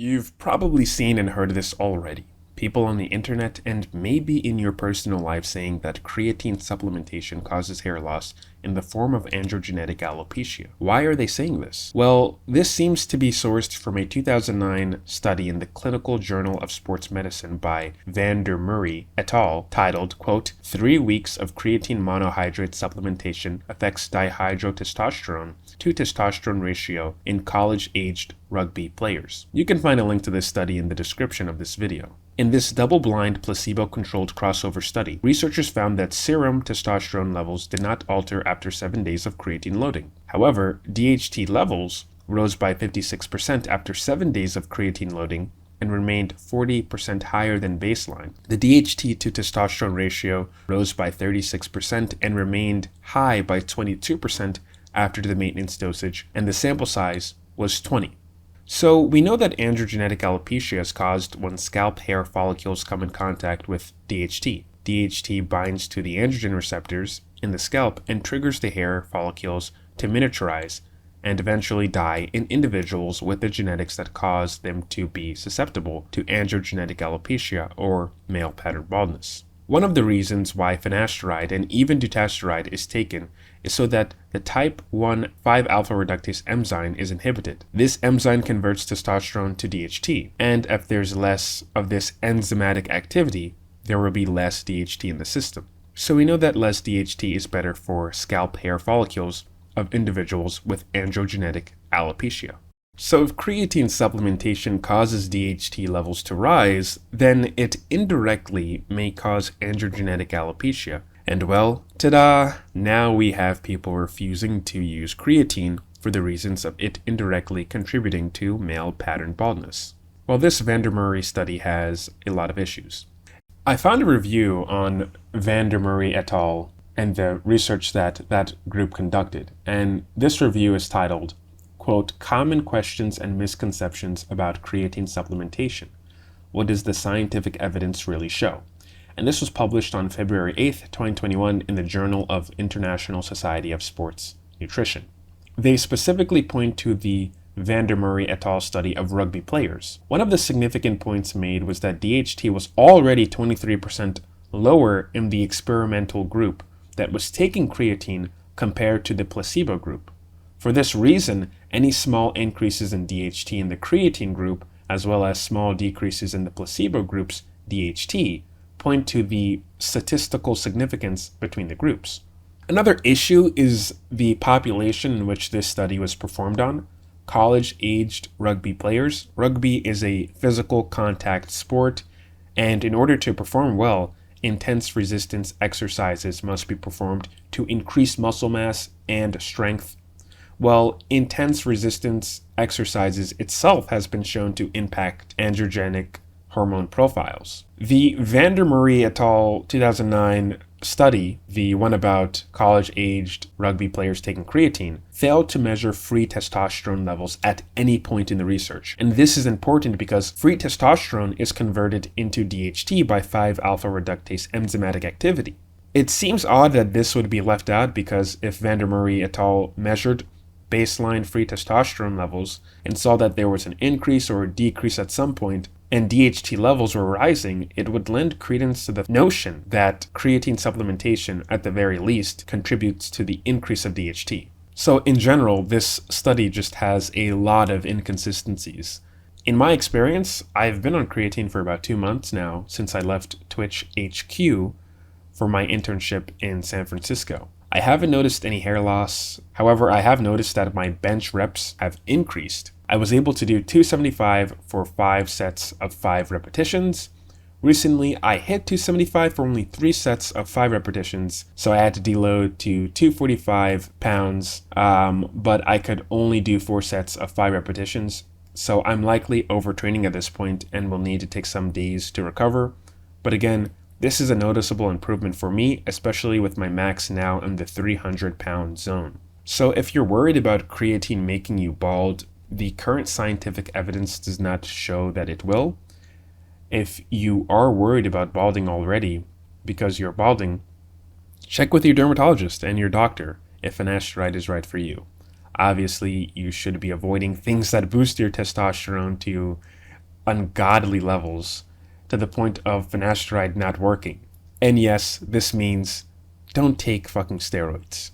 You've probably seen and heard this already. People on the internet and maybe in your personal life saying that creatine supplementation causes hair loss in the form of androgenetic alopecia. Why are they saying this? Well, this seems to be sourced from a 2009 study in the Clinical Journal of Sports Medicine by Vander Murray et al. Titled, quote, 3 weeks of creatine monohydrate supplementation affects dihydrotestosterone to testosterone ratio in college-aged rugby players. You can find a link to this study in the description of this video. In this double-blind, placebo-controlled crossover study, researchers found that serum testosterone levels did not alter after 7 days of creatine loading. However, DHT levels rose by 56% after 7 days of creatine loading and remained 40% higher than baseline. The DHT to testosterone ratio rose by 36% and remained high by 22% after the maintenance dosage, and the sample size was 20. So we know that androgenetic alopecia is caused when scalp hair follicles come in contact with DHT. DHT binds to the androgen receptors in the scalp and triggers the hair follicles to miniaturize and eventually die in individuals with the genetics that cause them to be susceptible to androgenetic alopecia or male pattern baldness. One of the reasons why finasteride and even dutasteride is taken is so that the type 1 5-alpha reductase enzyme is inhibited. This enzyme converts testosterone to DHT, and if there's less of this enzymatic activity, there will be less DHT in the system. So we know that less DHT is better for scalp hair follicles of individuals with androgenetic alopecia. So if creatine supplementation causes DHT levels to rise, then it indirectly may cause androgenetic alopecia. And well, ta-da! Now we have people refusing to use creatine for the reasons of it indirectly contributing to male pattern baldness. Well, this Vander Murray study has a lot of issues. I found a review on Vander Murray et al. And the research that group conducted, and this review is titled, quote, Common Questions and Misconceptions about Creatine Supplementation. What does the scientific evidence really show? And this was published on February 8th, 2021 in the Journal of International Society of Sports Nutrition. They specifically point to the Vander Murray et al. Study of rugby players. One of the significant points made was that DHT was already 23% lower in the experimental group that was taking creatine compared to the placebo group. For this reason, any small increases in DHT in the creatine group, as well as small decreases in the placebo group's DHT, point to the statistical significance between the groups. Another issue is the population in which this study was performed on, college-aged rugby players. Rugby is a physical contact sport, and in order to perform well, intense resistance exercises must be performed to increase muscle mass and strength. Well, intense resistance exercises itself has been shown to impact androgenic hormone profiles. The Vander Murray et al. 2009 study, the one about college-aged rugby players taking creatine, failed to measure free testosterone levels at any point in the research. And this is important because free testosterone is converted into DHT by 5-alpha reductase enzymatic activity. It seems odd that this would be left out because if Vander Murray et al. Measured baseline free testosterone levels and saw that there was an increase or a decrease at some point, and DHT levels were rising, it would lend credence to the notion that creatine supplementation, at the very least, contributes to the increase of DHT. So in general, this study just has a lot of inconsistencies. In my experience, I've been on creatine for about 2 months now since I left Twitch HQ for my internship in San Francisco. I haven't noticed any hair loss. However, I have noticed that my bench reps have increased. I was able to do 275 for 5 sets of 5 repetitions. Recently, I hit 275 for only 3 sets of 5 repetitions, so I had to deload to 245 pounds, but I could only do 4 sets of 5 repetitions, so I'm likely overtraining at this point and will need to take some days to recover. But again, this is a noticeable improvement for me, especially with my max now in the 300-pound zone. So if you're worried about creatine making you bald, the current scientific evidence does not show that it will. If you are worried about balding already because you're balding, check with your dermatologist and your doctor if finasteride is right for you. Obviously, you should be avoiding things that boost your testosterone to ungodly levels to the point of finasteride not working. And yes, this means don't take fucking steroids.